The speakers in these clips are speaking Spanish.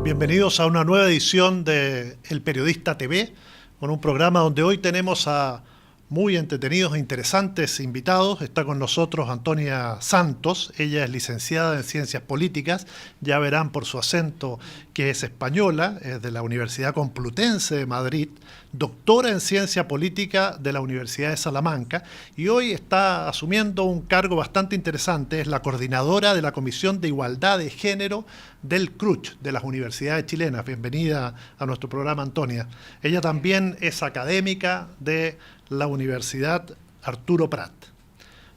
Bienvenidos a una nueva edición de El Periodista TV, con un programa donde hoy tenemos a muy entretenidos e interesantes invitados. Está con nosotros Antonia Santos, ella es licenciada en Ciencias Políticas, ya verán por su acento que es española, es de la Universidad Complutense de Madrid, doctora en Ciencia Política de la Universidad de Salamanca, y hoy está asumiendo un cargo bastante interesante, es la coordinadora de la Comisión de Igualdad de Género del CRUCH, de las universidades chilenas. Bienvenida a nuestro programa, Antonia. Ella también es académica de la Universidad Arturo Prat.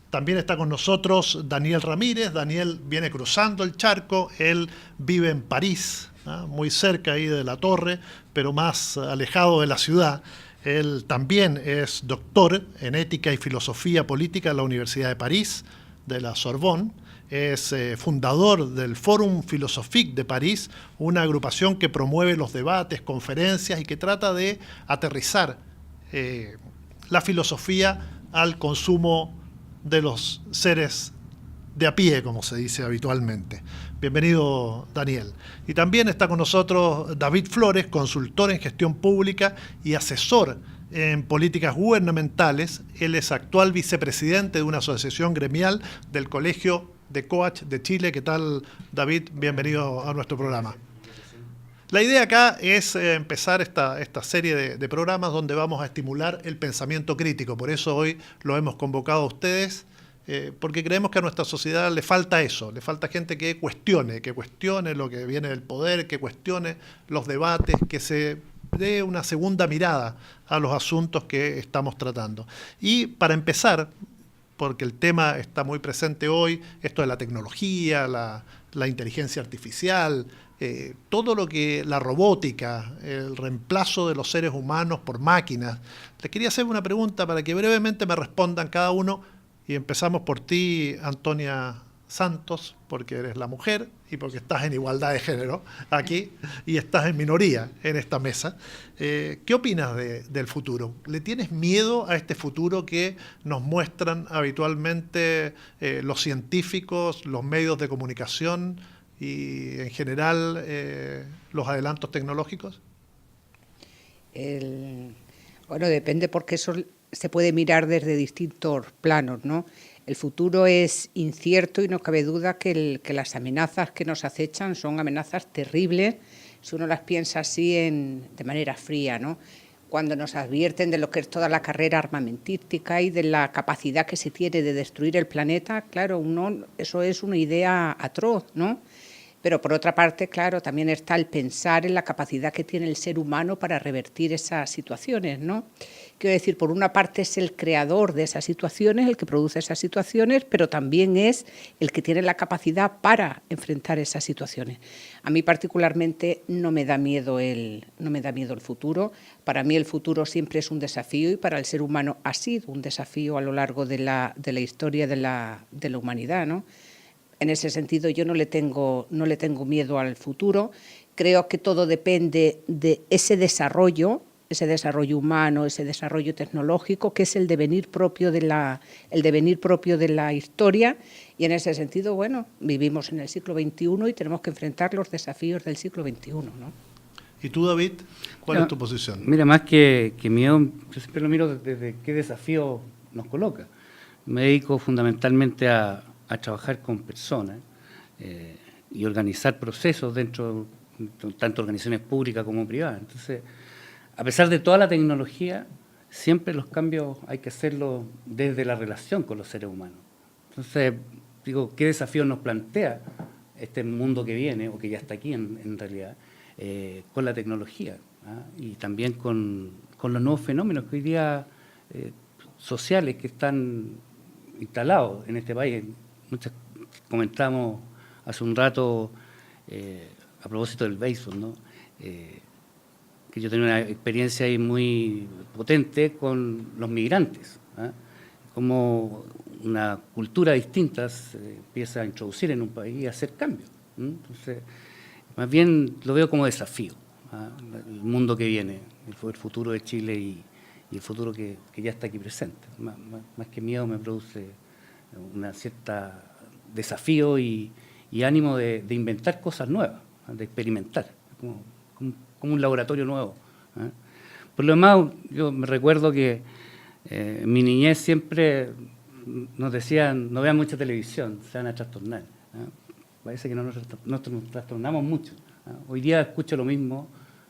También está con nosotros Daniel Ramírez. Daniel viene cruzando el charco, él vive en París, muy cerca ahí de la torre, pero más alejado de la ciudad. Él también es doctor en Ética y Filosofía Política en la Universidad de París, de la Sorbonne. Es fundador del Forum Philosophique de París, una agrupación que promueve los debates, conferencias y que trata de aterrizar la filosofía al consumo de los seres de a pie, como se dice habitualmente. Bienvenido, Daniel. Y también está con nosotros David Flores, consultor en gestión pública y asesor en políticas gubernamentales. Él es actual vicepresidente de una asociación gremial del Colegio de Coach de Chile. ¿Qué tal, David? Bienvenido a nuestro programa. La idea acá es empezar esta serie de programas donde vamos a estimular el pensamiento crítico. Por eso hoy lo hemos convocado a ustedes, porque creemos que a nuestra sociedad le falta eso, le falta gente que cuestione lo que viene del poder, que cuestione los debates, que se dé una segunda mirada a los asuntos que estamos tratando. Y para empezar, porque el tema está muy presente hoy, esto de la tecnología, la inteligencia artificial, todo lo que la robótica, el reemplazo de los seres humanos por máquinas. Les quería hacer una pregunta para que brevemente me respondan cada uno, y empezamos por ti, Antonia Santos, porque eres la mujer y porque estás en igualdad de género aquí y estás en minoría en esta mesa. ¿Qué opinas del futuro? ¿Le tienes miedo a este futuro que nos muestran habitualmente los científicos, los medios de comunicación y en general los adelantos tecnológicos? Bueno, depende, porque eso se puede mirar desde distintos planos, ¿no? El futuro es incierto y no cabe duda que las amenazas que nos acechan son amenazas terribles si uno las piensa así de manera fría, ¿no? Cuando nos advierten de lo que es toda la carrera armamentística y de la capacidad que se tiene de destruir el planeta, claro, eso es una idea atroz, ¿no? Pero por otra parte, claro, también está el pensar en la capacidad que tiene el ser humano para revertir esas situaciones, ¿no? Quiero decir, por una parte es el creador de esas situaciones, el que produce esas situaciones, pero también es el que tiene la capacidad para enfrentar esas situaciones. A mí particularmente no me da miedo el futuro. Para mí el futuro siempre es un desafío y para el ser humano ha sido un desafío a lo largo de la historia de la humanidad, ¿no? En ese sentido yo no le tengo miedo al futuro. Creo que todo depende de ese desarrollo humano, ese desarrollo tecnológico, que es el devenir propio de la historia, y en ese sentido, bueno, vivimos en el siglo XXI y tenemos que enfrentar los desafíos del siglo XXI, ¿no? ¿Y tú, David? ¿Cuál es tu posición? Mira, más que miedo, yo siempre lo miro desde qué desafío nos coloca. Me dedico fundamentalmente a trabajar con personas y organizar procesos dentro de tanto organizaciones públicas como privadas. Entonces, a pesar de toda la tecnología, siempre los cambios hay que hacerlos desde la relación con los seres humanos. Entonces, digo, ¿qué desafío nos plantea este mundo que viene, o que ya está aquí en realidad, con la tecnología, y también con los nuevos fenómenos que hoy día sociales que están instalados en este país? Comentamos hace un rato a propósito del béisbol, ¿no? Que yo tenía una experiencia ahí muy potente con los migrantes, como una cultura distinta se empieza a introducir en un país y a hacer cambios. Entonces, más bien lo veo como desafío, el mundo que viene, el futuro de Chile y el futuro que ya está aquí presente. Más que miedo me produce una cierta desafío y ánimo de inventar cosas nuevas, de experimentar como un laboratorio nuevo. Por lo demás, yo me recuerdo que en mi niñez siempre nos decían, no vean mucha televisión, se van a trastornar. Parece que no nos trastornamos mucho. Hoy día escucho lo mismo,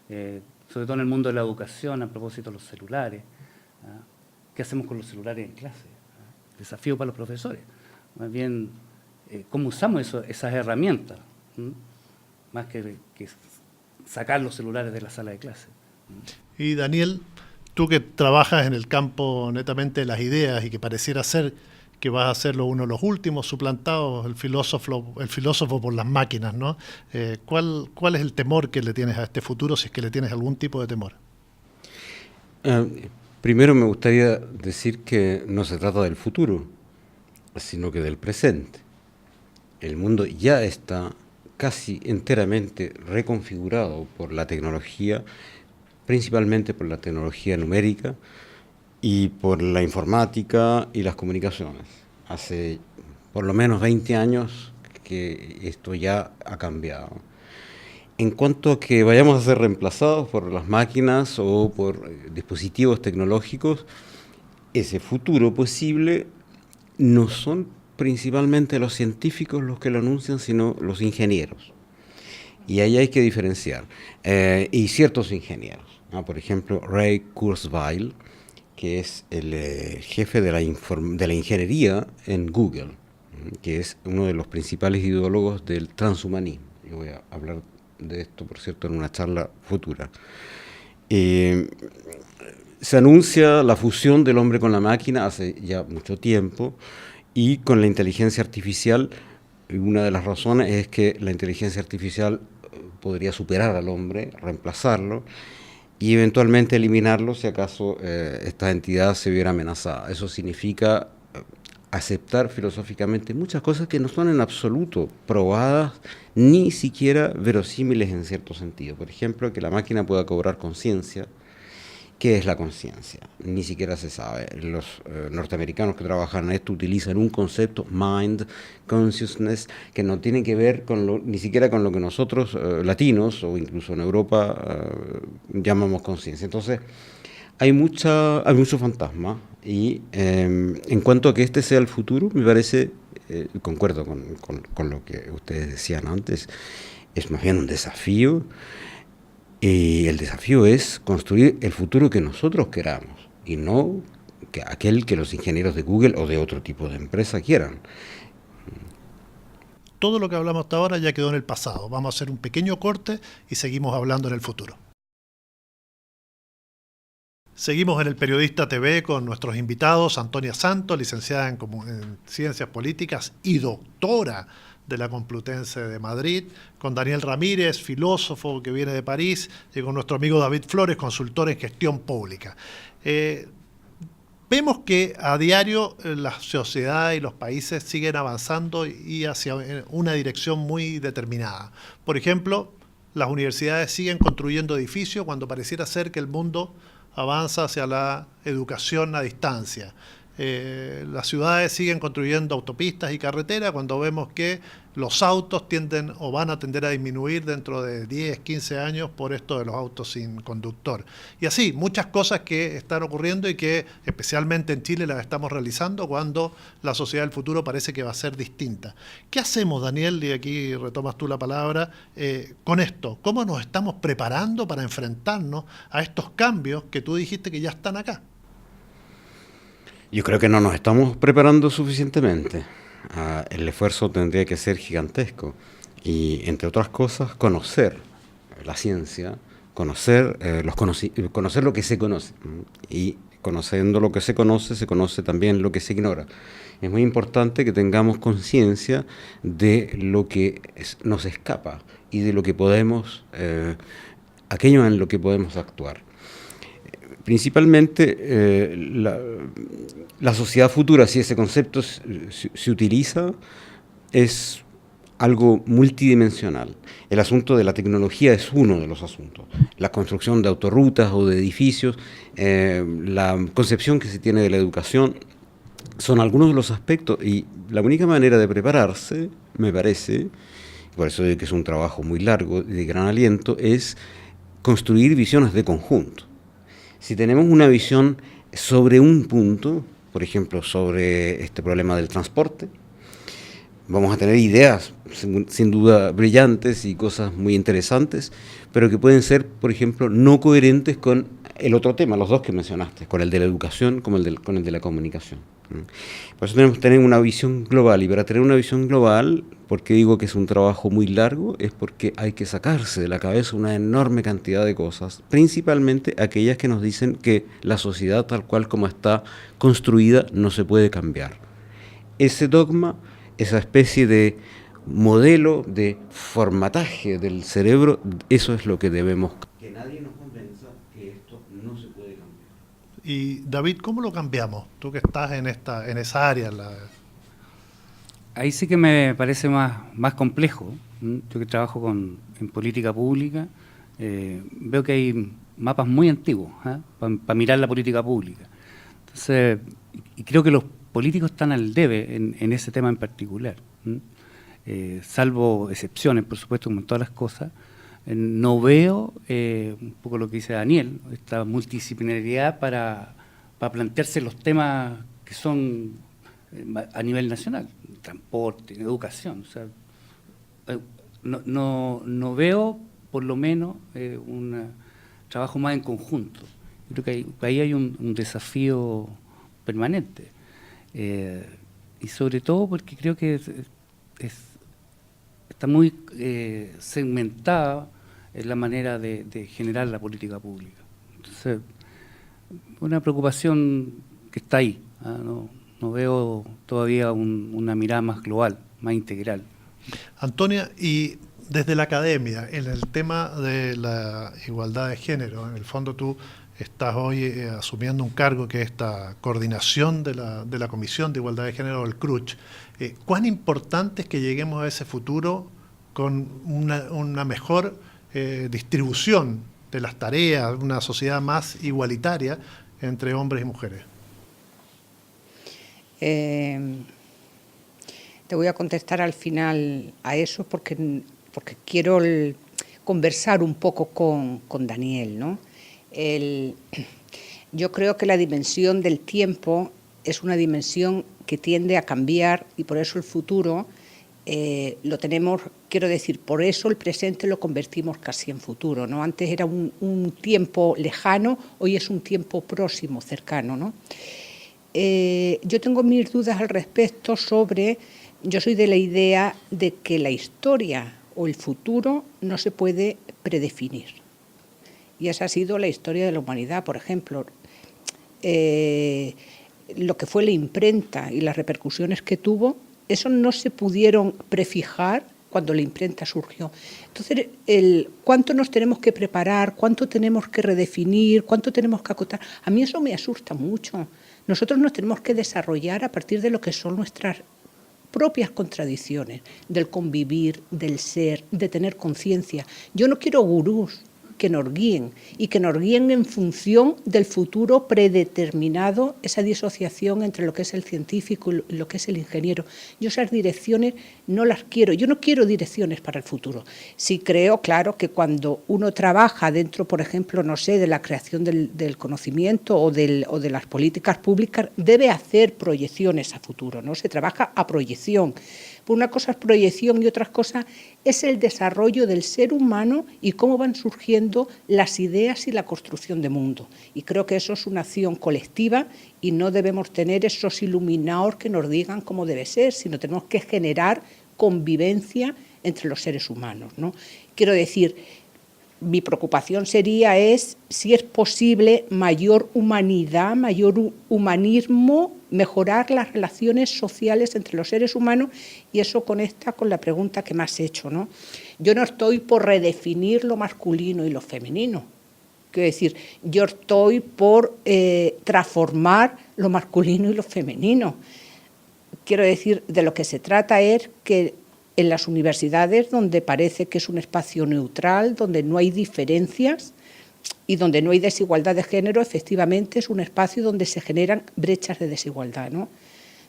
sobre todo en el mundo de la educación, a propósito de los celulares. ¿Qué hacemos con los celulares en clase? Desafío para los profesores. Más bien, ¿cómo usamos esas herramientas? Más que sacar los celulares de la sala de clase. Y Daniel, tú que trabajas en el campo netamente de las ideas y que pareciera ser que vas a ser uno de los últimos suplantados, el filósofo por las máquinas, ¿no? ¿Cuál es el temor que le tienes a este futuro, si es que le tienes algún tipo de temor? Primero me gustaría decir que no se trata del futuro, sino que del presente. El mundo ya está casi enteramente reconfigurado por la tecnología, principalmente por la tecnología numérica y por la informática y las comunicaciones. Hace por lo menos 20 años que esto ya ha cambiado. En cuanto a que vayamos a ser reemplazados por las máquinas o por dispositivos tecnológicos, ese futuro posible no son principalmente los científicos los que lo anuncian, sino los ingenieros. Y ahí hay que diferenciar. Y ciertos ingenieros. Por ejemplo, Ray Kurzweil, que es el jefe de la ingeniería en Google, que es uno de los principales ideólogos del transhumanismo. Yo voy a hablar de esto, por cierto, en una charla futura. Se anuncia la fusión del hombre con la máquina hace ya mucho tiempo, y con la inteligencia artificial, una de las razones es que la inteligencia artificial podría superar al hombre, reemplazarlo, y eventualmente eliminarlo si acaso esta entidad se viera amenazada. Eso significa aceptar filosóficamente muchas cosas que no son en absoluto probadas, ni siquiera verosímiles en cierto sentido. Por ejemplo, que la máquina pueda cobrar conciencia. ¿Qué es la conciencia? Ni siquiera se sabe. Los norteamericanos que trabajan en esto utilizan un concepto, mind, consciousness, que no tiene que ver ni siquiera con lo que nosotros, latinos, o incluso en Europa, llamamos conciencia. Entonces, hay mucho fantasma, y en cuanto a que este sea el futuro, me parece, concuerdo con lo que ustedes decían antes, es más bien un desafío. Y el desafío es construir el futuro que nosotros queramos y no aquel que los ingenieros de Google o de otro tipo de empresa quieran. Todo lo que hablamos hasta ahora ya quedó en el pasado. Vamos a hacer un pequeño corte y seguimos hablando en el futuro. Seguimos en el Periodista TV con nuestros invitados, Antonia Santos, licenciada en Ciencias Políticas y doctora de la Complutense de Madrid, con Daniel Ramírez, filósofo que viene de París, y con nuestro amigo David Flores, consultor en gestión pública. Vemos que a diario la sociedad y los países siguen avanzando y hacia una dirección muy determinada. Por ejemplo, las universidades siguen construyendo edificios cuando pareciera ser que el mundo avanza hacia la educación a distancia. Las ciudades siguen construyendo autopistas y carreteras cuando vemos que los autos tienden o van a tender a disminuir dentro de 10, 15 años por esto de los autos sin conductor. Y así, muchas cosas que están ocurriendo y que especialmente en Chile las estamos realizando cuando la sociedad del futuro parece que va a ser distinta. ¿Qué hacemos, Daniel? Y aquí retomas tú la palabra, con esto. ¿Cómo nos estamos preparando para enfrentarnos a estos cambios que tú dijiste que ya están acá? Yo creo que no nos estamos preparando suficientemente. El esfuerzo tendría que ser gigantesco y, entre otras cosas, conocer la ciencia, conocer lo que se conoce, y conociendo lo que se conoce también lo que se ignora. Es muy importante que tengamos conciencia de lo que nos escapa y de lo que podemos, aquello en lo que podemos actuar. Principalmente la sociedad futura, si ese concepto se utiliza, es algo multidimensional. El asunto de la tecnología es uno de los asuntos. La construcción de autorrutas o de edificios, la concepción que se tiene de la educación, son algunos de los aspectos, y la única manera de prepararse, me parece, por eso digo que es un trabajo muy largo y de gran aliento, es construir visiones de conjunto. Si tenemos una visión sobre un punto, por ejemplo, sobre este problema del transporte, vamos a tener ideas sin duda brillantes y cosas muy interesantes, pero que pueden ser, por ejemplo, no coherentes con el otro tema, los dos que mencionaste, con el de la educación, con el de la comunicación. Por eso tenemos que tener una visión global, y para tener una visión global, ¿por qué digo que es un trabajo muy largo? Es porque hay que sacarse de la cabeza una enorme cantidad de cosas, principalmente aquellas que nos dicen que la sociedad tal cual como está construida no se puede cambiar. Ese dogma, esa especie de modelo de formataje del cerebro, eso es lo que debemos. Que nadie nos convenza que esto no se puede cambiar. Y David, ¿cómo lo cambiamos? Tú que estás en esa área. Ahí sí que me parece más complejo. Yo que trabajo en política pública, veo que hay mapas muy antiguos para mirar la política pública. Entonces, y creo que los políticos están al debe en ese tema en particular. Salvo excepciones, por supuesto, como en todas las cosas, no veo, un poco lo que dice Daniel, esta multidisciplinaridad para plantearse los temas que son a nivel nacional, transporte, educación. O sea, no veo, por lo menos, un trabajo más en conjunto. Creo que ahí hay un desafío permanente. Y sobre todo porque creo que está muy segmentada en la manera de generar la política pública. Entonces, una preocupación que está ahí. No veo todavía una mirada más global, más integral. Antonia, y desde la academia, en el tema de la igualdad de género, en el fondo tú estás hoy asumiendo un cargo que es esta coordinación de la Comisión de Igualdad de Género, el CRUCH. ¿Cuán importante es que lleguemos a ese futuro con una mejor distribución de las tareas, una sociedad más igualitaria entre hombres y mujeres? Te voy a contestar al final a eso porque quiero conversar un poco con Daniel, ¿no? Yo creo que la dimensión del tiempo es una dimensión que tiende a cambiar y por eso el futuro lo tenemos, quiero decir, por eso el presente lo convertimos casi en futuro, ¿no? Antes era un tiempo lejano, hoy es un tiempo próximo, cercano, ¿no? Yo tengo mis dudas al respecto yo soy de la idea de que la historia o el futuro no se puede predefinir. Y esa ha sido la historia de la humanidad, por ejemplo. Lo que fue la imprenta y las repercusiones que tuvo, eso no se pudieron prefijar cuando la imprenta surgió. Entonces, ¿cuánto nos tenemos que preparar? ¿Cuánto tenemos que redefinir? ¿Cuánto tenemos que acotar? A mí eso me asusta mucho. Nosotros nos tenemos que desarrollar a partir de lo que son nuestras propias contradicciones, del convivir, del ser, de tener conciencia. Yo no quiero gurús que nos guíen y que nos guíen en función del futuro predeterminado, esa disociación entre lo que es el científico y lo que es el ingeniero. Yo esas direcciones no las quiero, yo no quiero direcciones para el futuro. Sí creo, claro, que cuando uno trabaja dentro, por ejemplo, no sé, de la creación del conocimiento o de las políticas públicas, debe hacer proyecciones a futuro, ¿no? Se trabaja a proyección. Una cosa es proyección y otra cosa es el desarrollo del ser humano y cómo van surgiendo las ideas y la construcción de mundo. Y creo que eso es una acción colectiva y no debemos tener esos iluminados que nos digan cómo debe ser, sino tenemos que generar convivencia entre los seres humanos, ¿no? Quiero decir, mi preocupación sería si es posible mayor humanidad, mayor humanismo, mejorar las relaciones sociales entre los seres humanos, y eso conecta con la pregunta que me has hecho, ¿no? Yo no estoy por redefinir lo masculino y lo femenino. Quiero decir, yo estoy por transformar lo masculino y lo femenino. Quiero decir, de lo que se trata es que en las universidades, donde parece que es un espacio neutral, donde no hay diferencias y donde no hay desigualdad de género, efectivamente es un espacio donde se generan brechas de desigualdad, ¿no?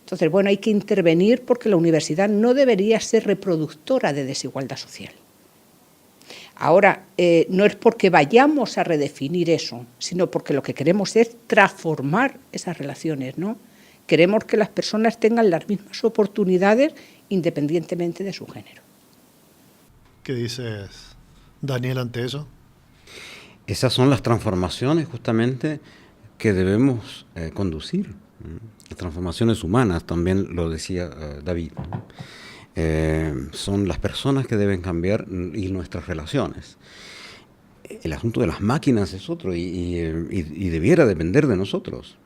Entonces, bueno, hay que intervenir porque la universidad no debería ser reproductora de desigualdad social. Ahora, no es porque vayamos a redefinir eso, sino porque lo que queremos es transformar esas relaciones, ¿no? Queremos que las personas tengan las mismas oportunidades independientemente de su género. ¿Qué dices, Daniel, ante eso? Esas son las transformaciones justamente que debemos conducir. Las transformaciones humanas, también lo decía David. Son las personas que deben cambiar y nuestras relaciones. El asunto de las máquinas es otro y debiera depender de nosotros.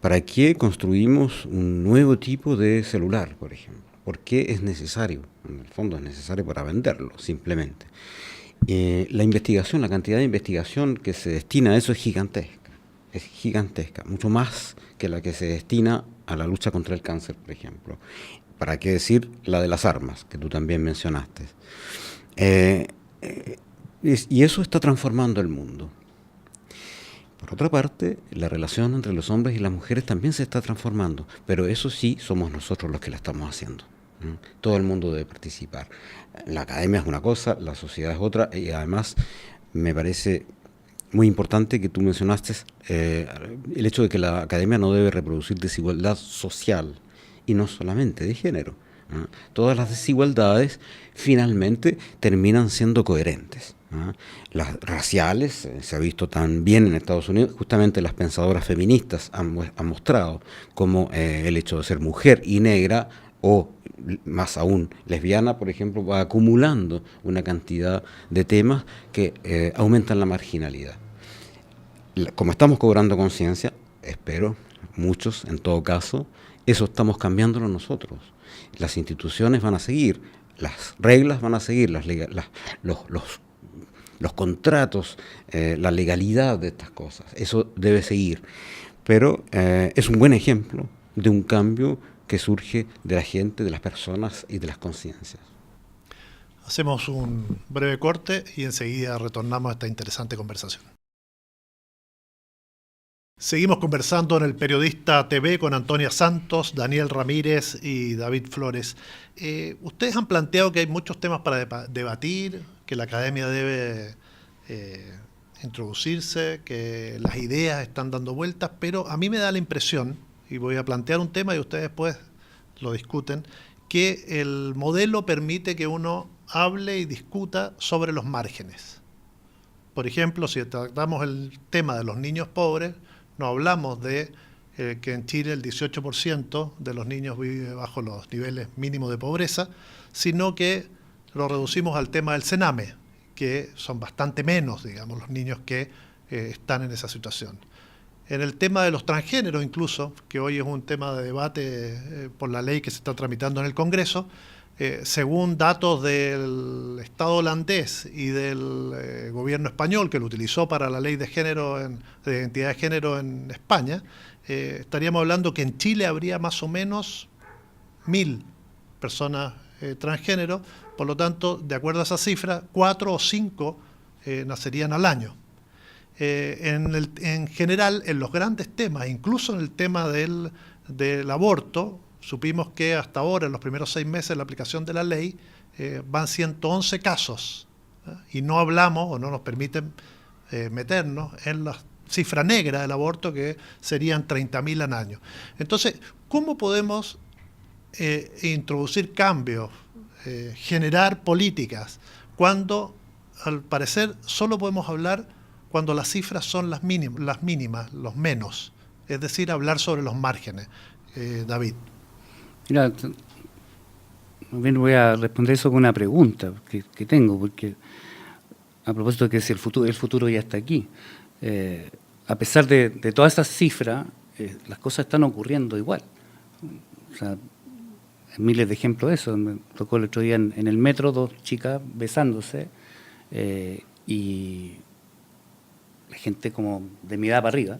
¿Para qué construimos un nuevo tipo de celular, por ejemplo? ¿Por qué es necesario? En el fondo es necesario para venderlo, simplemente. La investigación, la cantidad de investigación que se destina a eso es gigantesca, mucho más que la que se destina a la lucha contra el cáncer, por ejemplo. ¿Para qué decir la de las armas, que tú también mencionaste? Y eso está transformando el mundo. Por otra parte, la relación entre los hombres y las mujeres también se está transformando, pero eso sí somos nosotros los que la estamos haciendo. Todo el mundo debe participar. La academia es una cosa, la sociedad es otra, y además me parece muy importante que tú mencionaste el hecho de que la academia no debe reproducir desigualdad social y no solamente de género. Todas las desigualdades finalmente terminan siendo coherentes. Las raciales, se ha visto también en Estados Unidos, justamente las pensadoras feministas han mostrado cómo el hecho de ser mujer y negra, o más aún lesbiana, por ejemplo, va acumulando una cantidad de temas que aumentan la marginalidad. Como estamos cobrando conciencia, espero, muchos en todo caso, eso estamos cambiándolo nosotros. Las instituciones van a seguir, las reglas van a seguir, los contratos, la legalidad de estas cosas, eso debe seguir. Pero es un buen ejemplo de un cambio que surge de la gente, de las personas y de las conciencias. Hacemos un breve corte y enseguida retornamos a esta interesante conversación. Seguimos conversando en el Periodista TV con Antonia Santos, Daniel Ramírez y David Flores. Ustedes han planteado que hay muchos temas para debatir, que la academia debe introducirse, que las ideas están dando vueltas, pero a mí me da la impresión, y voy a plantear un tema y ustedes después lo discuten, que el modelo permite que uno hable y discuta sobre los márgenes. Por ejemplo, si tratamos el tema de los niños pobres, no hablamos de que en Chile el 18% de los niños vive bajo los niveles mínimos de pobreza, sino que lo reducimos al tema del Sename, que son bastante menos, digamos, los niños que están en esa situación. En el tema de los transgéneros incluso, que hoy es un tema de debate por la ley que se está tramitando en el Congreso, según datos del Estado holandés y del gobierno español, que lo utilizó para la ley de género, de identidad de género en España, estaríamos hablando que en Chile habría más o menos 1000 personas transgénero, por lo tanto, de acuerdo a esa cifra, 4 o 5 nacerían al año. En general, en los grandes temas, incluso en el tema del aborto, supimos que hasta ahora, en los primeros 6 meses de la aplicación de la ley, van 111 casos, y no hablamos o no nos permiten meternos en la cifra negra del aborto, que serían 30.000 al año. Entonces, ¿cómo podemos introducir cambios, generar políticas, cuando al parecer solo podemos hablar cuando las cifras son las mínimas, los menos? Es decir, hablar sobre los márgenes. David. Mira, bien voy a responder eso con una pregunta que tengo, porque a propósito de que si el futuro ya está aquí. A pesar de todas esas cifras, las cosas están ocurriendo igual. O sea, hay miles de ejemplos de eso. Me tocó el otro día en el metro 2 chicas besándose y la gente como de mi edad para arriba,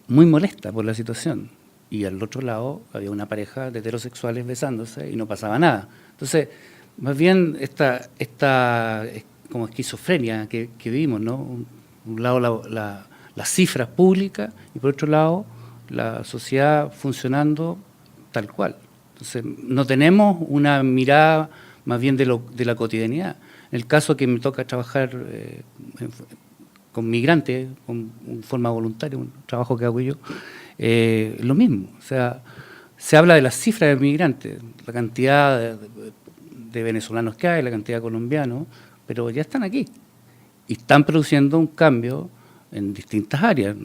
muy molesta por la situación. Y al otro lado había una pareja de heterosexuales besándose y no pasaba nada. Entonces, más bien esta como esquizofrenia que vivimos, ¿no? Un lado las cifras públicas y por otro lado la sociedad funcionando tal cual. Entonces, no tenemos una mirada más bien de la cotidianidad. En el caso que me toca trabajar con migrantes, en forma voluntaria, un trabajo que hago yo, lo mismo. O sea, se habla de las cifras de migrantes, la cantidad de venezolanos que hay, la cantidad de colombianos, pero ya están aquí y están produciendo un cambio en distintas áreas.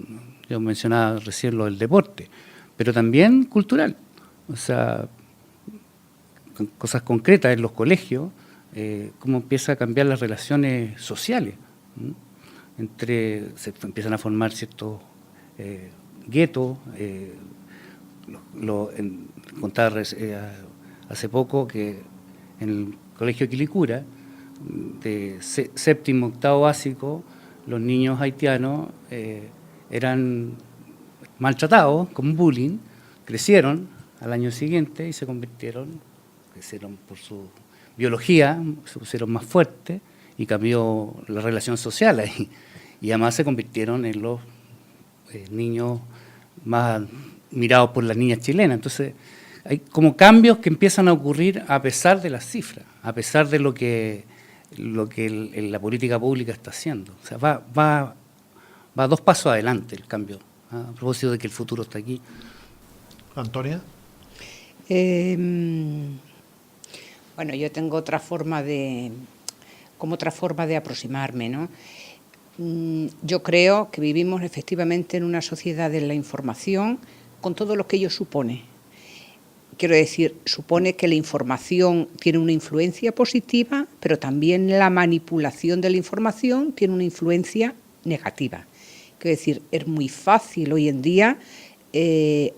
Yo mencionaba recién lo del deporte, pero también cultural. O sea, cosas concretas en los colegios, cómo empieza a cambiar las relaciones sociales. Se empiezan a formar ciertos guetos. Contaba hace poco que en el colegio Quilicura, de séptimo, octavo básico, los niños haitianos eran maltratados con bullying, crecieron al año siguiente y crecieron por su biología, se pusieron más fuertes y cambió la relación social ahí. Y además se convirtieron en los niños más mirados por las niñas chilenas. Entonces, hay como cambios que empiezan a ocurrir a pesar de las cifras, a pesar de lo que la política pública está haciendo. O sea, va 2 pasos adelante el cambio, a propósito de que el futuro está aquí. Antonia. Bueno, yo tengo otra forma de aproximarme, ¿no? Yo creo que vivimos efectivamente en una sociedad de la información con todo lo que ello supone. Quiero decir, supone que la información tiene una influencia positiva, pero también la manipulación de la información tiene una influencia negativa. Quiero decir, es muy fácil hoy en día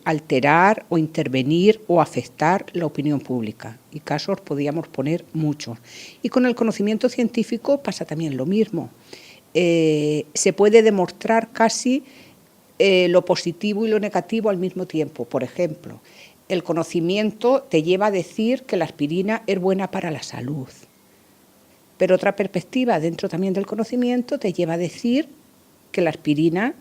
alterar o intervenir o afectar la opinión pública. Y casos podríamos poner muchos. Y con el conocimiento científico pasa también lo mismo. Se puede demostrar casi lo positivo y lo negativo al mismo tiempo. Por ejemplo, el conocimiento te lleva a decir que la aspirina es buena para la salud. Pero otra perspectiva dentro también del conocimiento te lleva a decir que la aspirina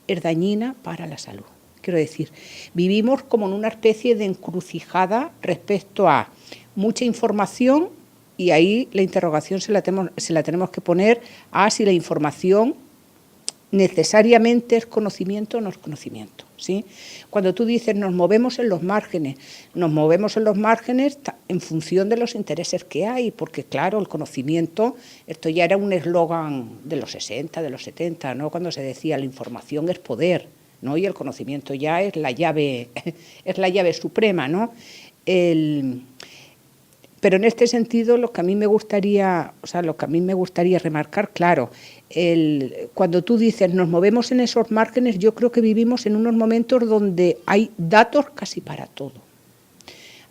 es dañina para la salud. Quiero decir, vivimos como en una especie de encrucijada respecto a mucha información y ahí la interrogación se la tenemos que poner a si la información necesariamente es conocimiento o no es conocimiento, ¿sí? Cuando tú dices nos movemos en los márgenes en función de los intereses que hay, porque claro, el conocimiento, esto ya era un eslogan de los 60, de los 70, ¿no? Cuando se decía la información es poder, ¿no? Y el conocimiento ya es la llave suprema, ¿no? Pero en este sentido lo que a mí me gustaría remarcar, claro, cuando tú dices nos movemos en esos márgenes, yo creo que vivimos en unos momentos donde hay datos casi para todo.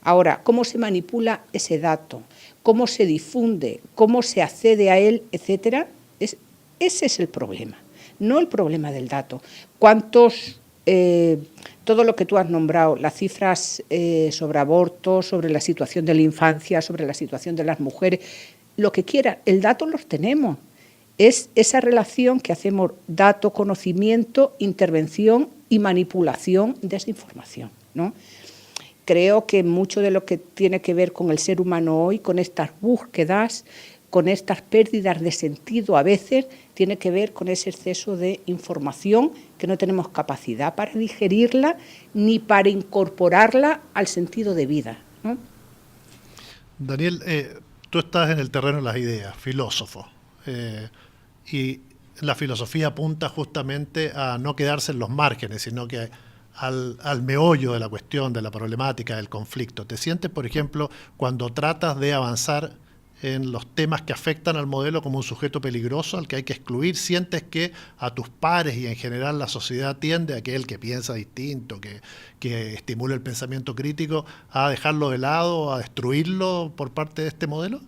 Ahora, ¿cómo se manipula ese dato? ¿Cómo se difunde? ¿Cómo se accede a él? Etcétera. Ese es el problema, no el problema del dato. Todo lo que tú has nombrado, las cifras sobre aborto, sobre la situación de la infancia, sobre la situación de las mujeres, lo que quiera, el dato los tenemos. Es esa relación que hacemos dato, conocimiento, intervención y manipulación de esa información, ¿no? Creo que mucho de lo que tiene que ver con el ser humano hoy, con estas búsquedas, con estas pérdidas de sentido a veces, tiene que ver con ese exceso de información que no tenemos capacidad para digerirla ni para incorporarla al sentido de vida, ¿no? Daniel, tú estás en el terreno de las ideas, filósofo, y la filosofía apunta justamente a no quedarse en los márgenes, sino que al meollo de la cuestión, de la problemática, del conflicto. ¿Te sientes, por ejemplo, cuando tratas de avanzar en los temas que afectan al modelo como un sujeto peligroso al que hay que excluir? ¿Sientes que a tus pares y en general la sociedad tiende a aquel que piensa distinto, que estimula el pensamiento crítico, a dejarlo de lado, a destruirlo por parte de este modelo?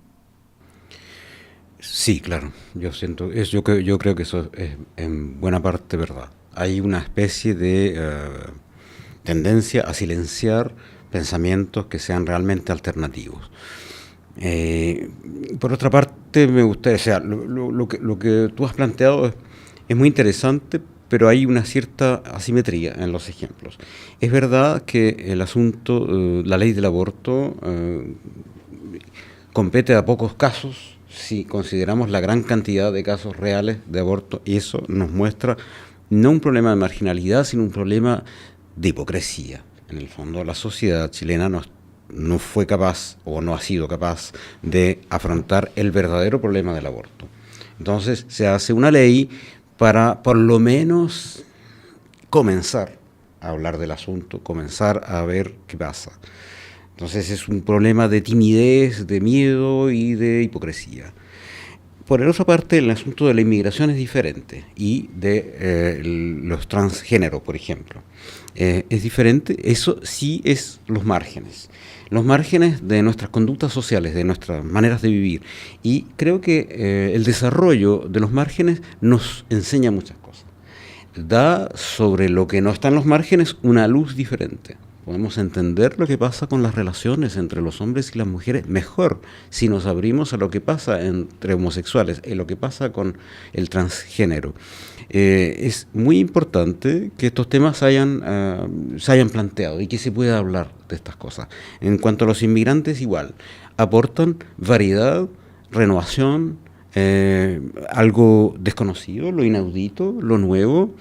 Sí, claro, yo creo que eso es en buena parte verdad. Hay una especie de tendencia a silenciar pensamientos que sean realmente alternativos. Por otra parte, me gustaría, o sea, lo que tú has planteado es muy interesante pero hay una cierta asimetría en los ejemplos. Es verdad que el asunto, la ley del aborto, compete a pocos casos si consideramos la gran cantidad de casos reales de aborto, y eso nos muestra no un problema de marginalidad, sino un problema de hipocresía. En el fondo, la sociedad chilena no fue capaz o no ha sido capaz de afrontar el verdadero problema del aborto. Entonces se hace una ley para por lo menos comenzar a hablar del asunto, comenzar a ver qué pasa. Entonces es un problema de timidez, de miedo y de hipocresía. Por otra parte, el asunto de la inmigración es diferente, y de los transgéneros, por ejemplo. Es diferente, eso sí es los márgenes de nuestras conductas sociales, de nuestras maneras de vivir. Y creo que el desarrollo de los márgenes nos enseña muchas cosas. Da sobre lo que no está en los márgenes una luz diferente. Podemos entender lo que pasa con las relaciones entre los hombres y las mujeres mejor si nos abrimos a lo que pasa entre homosexuales, lo que pasa con el transgénero. Es muy importante que estos temas se hayan planteado y que se pueda hablar de estas cosas. En cuanto a los inmigrantes, igual, aportan variedad, renovación, algo desconocido, lo inaudito, lo nuevo,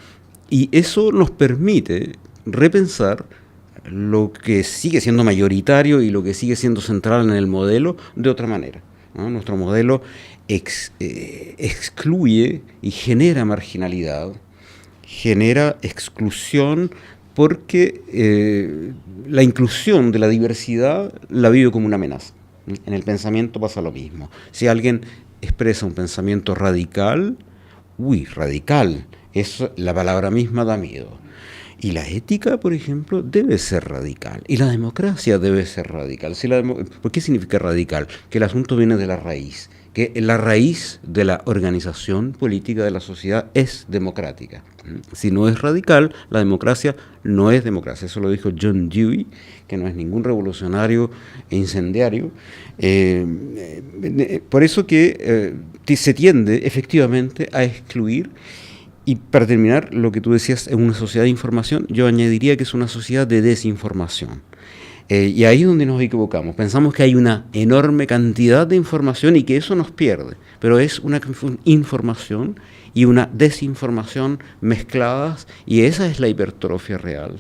y eso nos permite repensar lo que sigue siendo mayoritario y lo que sigue siendo central en el modelo de otra manera, ¿no? Nuestro modelo excluye y genera marginalidad, genera exclusión, porque la inclusión de la diversidad la vive como una amenaza. En el pensamiento pasa lo mismo. Si alguien expresa un pensamiento radical, radical, la palabra misma da miedo. Y la ética, por ejemplo, debe ser radical. Y la democracia debe ser radical. ¿Por qué significa radical? Que el asunto viene de la raíz. Que la raíz de la organización política de la sociedad es democrática. Si no es radical, la democracia no es democracia. Eso lo dijo John Dewey, que no es ningún revolucionario e incendiario. Por eso que se tiende efectivamente a excluir. Y para terminar, lo que tú decías, en una sociedad de información, yo añadiría que es una sociedad de desinformación. Y ahí es donde nos equivocamos. Pensamos que hay una enorme cantidad de información y que eso nos pierde. Pero es una información y una desinformación mezcladas, y esa es la hipertrofia real.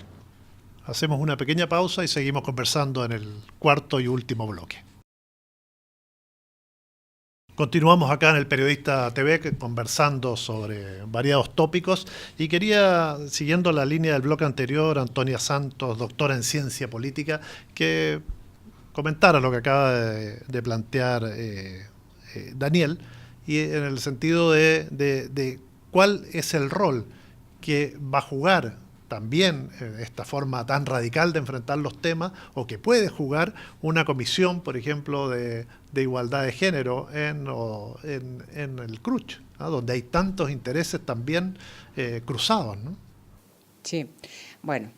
Hacemos una pequeña pausa y seguimos conversando en el cuarto y último bloque. Continuamos acá en el Periodista TV conversando sobre variados tópicos, y quería, siguiendo la línea del bloque anterior, Antonia Santos, doctora en Ciencia Política, que comentara lo que acaba de plantear Daniel, y en el sentido de cuál es el rol que va a jugar también esta forma tan radical de enfrentar los temas, o que puede jugar una comisión, por ejemplo, de igualdad de género en el CRUCH, ¿no? Donde hay tantos intereses también cruzados, ¿no? Sí, bueno,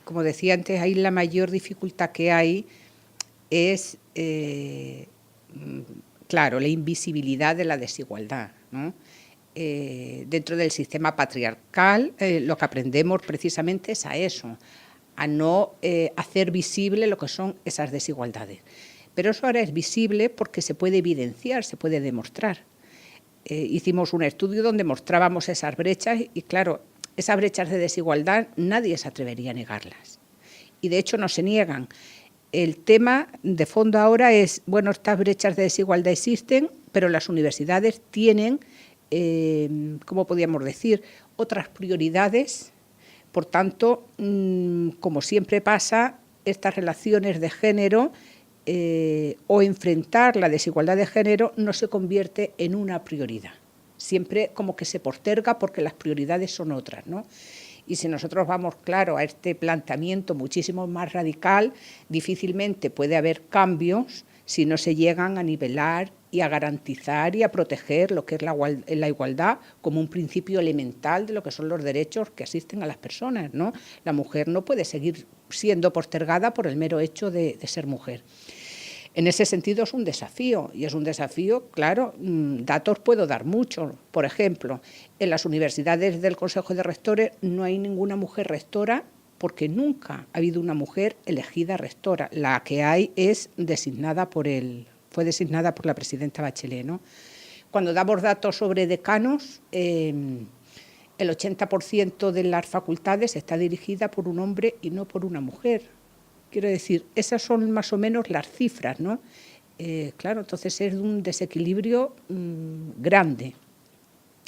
como decía antes, ahí la mayor dificultad que hay es, claro, la invisibilidad de la desigualdad, ¿no? Dentro del sistema patriarcal, lo que aprendemos precisamente es a eso, a no hacer visible lo que son esas desigualdades. Pero eso ahora es visible porque se puede evidenciar, se puede demostrar. Hicimos un estudio donde mostrábamos esas brechas y, claro, esas brechas de desigualdad nadie se atrevería a negarlas. Y, de hecho, no se niegan. El tema de fondo ahora es, bueno, estas brechas de desigualdad existen, pero las universidades tienen, ¿cómo podríamos decir?, otras prioridades. Por tanto, como siempre pasa, estas relaciones de género o enfrentar la desigualdad de género no se convierte en una prioridad. Siempre como que se posterga porque las prioridades son otras, ¿no? Y si nosotros vamos, claro, a este planteamiento muchísimo más radical, difícilmente puede haber cambios si no se llegan a nivelar y a garantizar y a proteger lo que es la igualdad como un principio elemental de lo que son los derechos que asisten a las personas, ¿no? La mujer no puede seguir siendo postergada por el mero hecho de ser mujer. En ese sentido es un desafío, y es un desafío, claro, datos puedo dar muchos. Por ejemplo, en las universidades del Consejo de Rectores no hay ninguna mujer rectora porque nunca ha habido una mujer elegida rectora. La que hay es fue designada por la presidenta Bachelet, ¿no? Cuando damos datos sobre decanos, el 80% de las facultades está dirigida por un hombre y no por una mujer. Quiero decir, esas son más o menos las cifras, ¿no? Claro, entonces es un desequilibrio grande.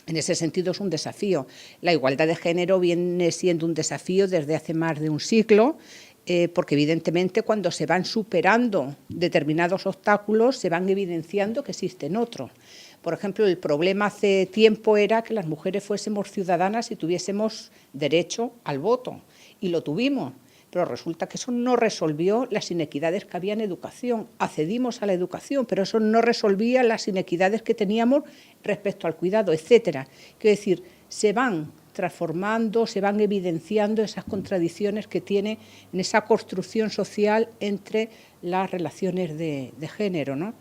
En ese sentido es un desafío. La igualdad de género viene siendo un desafío desde hace más de un siglo, porque evidentemente cuando se van superando determinados obstáculos se van evidenciando que existen otros. Por ejemplo, el problema hace tiempo era que las mujeres fuésemos ciudadanas y tuviésemos derecho al voto, y lo tuvimos. Pero resulta que eso no resolvió las inequidades que había en educación. Accedimos a la educación, pero eso no resolvía las inequidades que teníamos respecto al cuidado, etcétera. Quiero decir, se van transformando, se van evidenciando esas contradicciones que tiene en esa construcción social entre las relaciones de género, ¿no?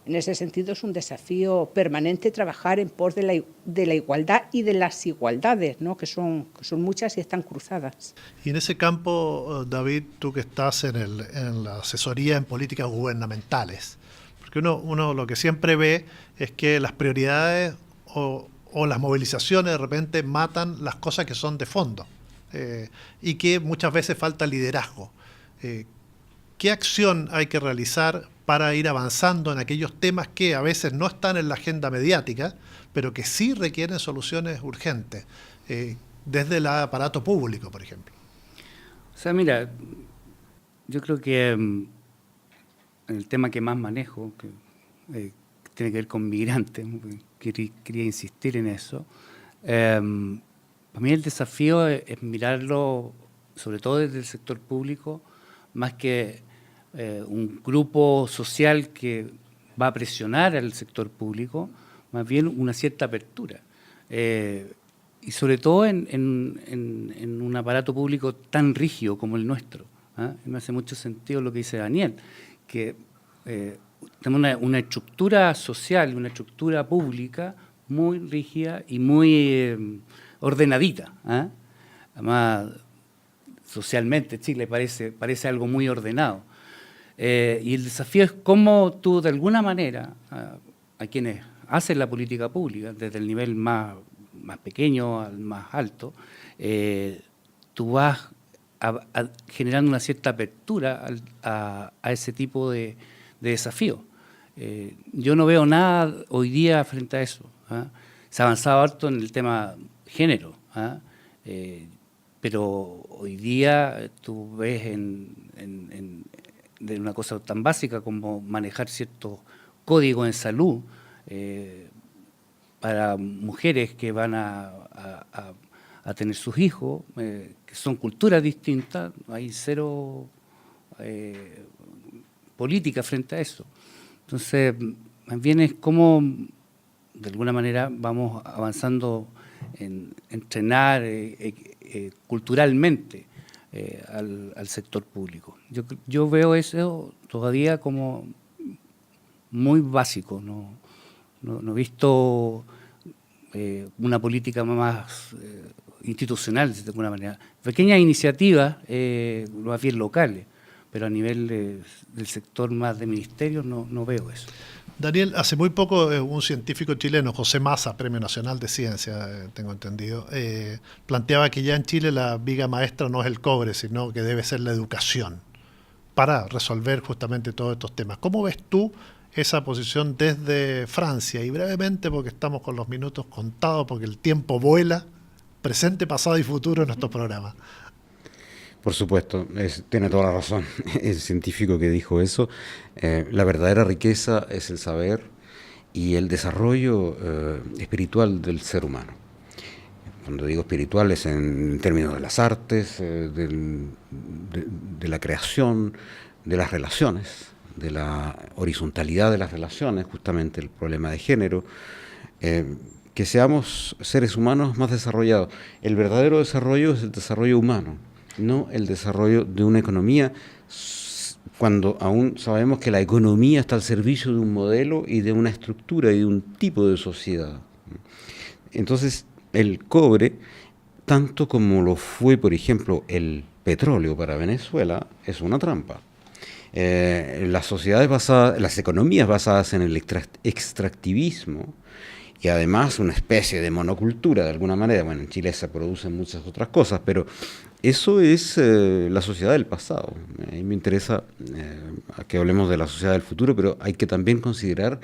En ese sentido es un desafío permanente trabajar en pos de la igualdad y de las igualdades, ¿no? que son muchas y están cruzadas. Y en ese campo, David, tú que estás en la asesoría en políticas gubernamentales, porque uno lo que siempre ve es que las prioridades o las movilizaciones de repente matan las cosas que son de fondo, y que muchas veces falta liderazgo. ¿Qué acción hay que realizar para ir avanzando en aquellos temas que a veces no están en la agenda mediática, pero que sí requieren soluciones urgentes, desde el aparato público, por ejemplo? O sea, mira, yo creo que en el tema que más manejo, que tiene que ver con migrantes, quería insistir en eso, para mí el desafío es mirarlo, sobre todo desde el sector público, más que un grupo social que va a presionar al sector público, más bien una cierta apertura. Y sobre todo en un aparato público tan rígido como el nuestro. Me hace mucho sentido lo que dice Daniel, que tenemos una estructura social, una estructura pública muy rígida y muy ordenadita. Además, socialmente Chile parece algo muy ordenado. Y el desafío es cómo tú, de alguna manera, a quienes hacen la política pública, desde el nivel más pequeño al más alto, tú vas generando una cierta apertura a ese tipo de desafíos. Yo no veo nada hoy día frente a eso. Se ha avanzado harto en el tema género, pero hoy día tú ves de una cosa tan básica como manejar ciertos códigos en salud para mujeres que van a tener sus hijos, que son culturas distintas, hay cero política frente a eso. Entonces, más bien es como, de alguna manera, vamos avanzando en entrenar culturalmente al sector público. Yo veo eso todavía como muy básico, no he visto una política más institucional, de alguna manera. Pequeñas iniciativas, más bien locales, pero a nivel del sector más de ministerios no veo eso. Daniel, hace muy poco un científico chileno, José Massa, Premio Nacional de Ciencia, tengo entendido, planteaba que ya en Chile la viga maestra no es el cobre, sino que debe ser la educación para resolver justamente todos estos temas. ¿Cómo ves tú esa posición desde Francia? Y brevemente, porque estamos con los minutos contados, porque el tiempo vuela, presente, pasado y futuro en nuestro programa. Por supuesto, tiene toda la razón el científico que dijo eso. La verdadera riqueza es el saber y el desarrollo espiritual del ser humano. Cuando digo espiritual es en términos de las artes, de la creación, de las relaciones, de la horizontalidad de las relaciones, justamente el problema de género, que seamos seres humanos más desarrollados. El verdadero desarrollo es el desarrollo humano, no el desarrollo de una economía cuando aún sabemos que la economía está al servicio de un modelo y de una estructura y de un tipo de sociedad. Entonces, el cobre, tanto como lo fue, por ejemplo, el petróleo para Venezuela, es una trampa. Las economías basadas en el extractivismo y además una especie de monocultura de alguna manera, bueno, en Chile se producen muchas otras cosas, pero eso es la sociedad del pasado. A mí me interesa que hablemos de la sociedad del futuro, pero hay que también considerar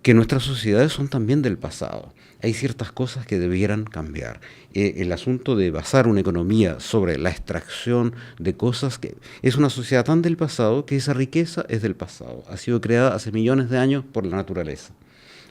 que nuestras sociedades son también del pasado. Hay ciertas cosas que debieran cambiar. El asunto de basar una economía sobre la extracción de cosas, que es una sociedad tan del pasado que esa riqueza es del pasado. Ha sido creada hace millones de años por la naturaleza.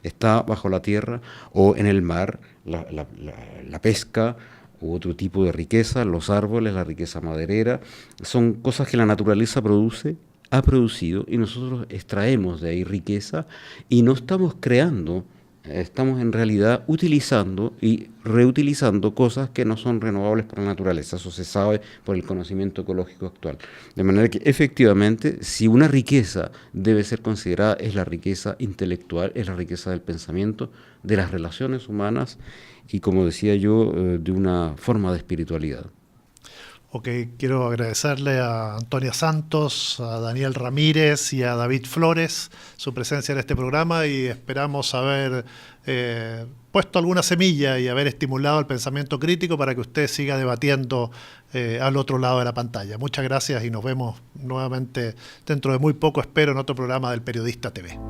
Está bajo la tierra o en el mar, la pesca u otro tipo de riqueza, los árboles, la riqueza maderera, son cosas que la naturaleza ha producido y nosotros extraemos de ahí riqueza y no estamos creando, estamos en realidad utilizando y reutilizando cosas que no son renovables por la naturaleza. Eso se sabe por el conocimiento ecológico actual. De manera que efectivamente, si una riqueza debe ser considerada, es la riqueza intelectual, es la riqueza del pensamiento, de las relaciones humanas y, como decía yo, de una forma de espiritualidad. Ok, quiero agradecerle a Antonia Santos, a Daniel Ramírez y a David Flores su presencia en este programa y esperamos haber puesto alguna semilla y haber estimulado el pensamiento crítico para que usted siga debatiendo al otro lado de la pantalla. Muchas gracias y nos vemos nuevamente dentro de muy poco, espero, en otro programa del Periodista TV.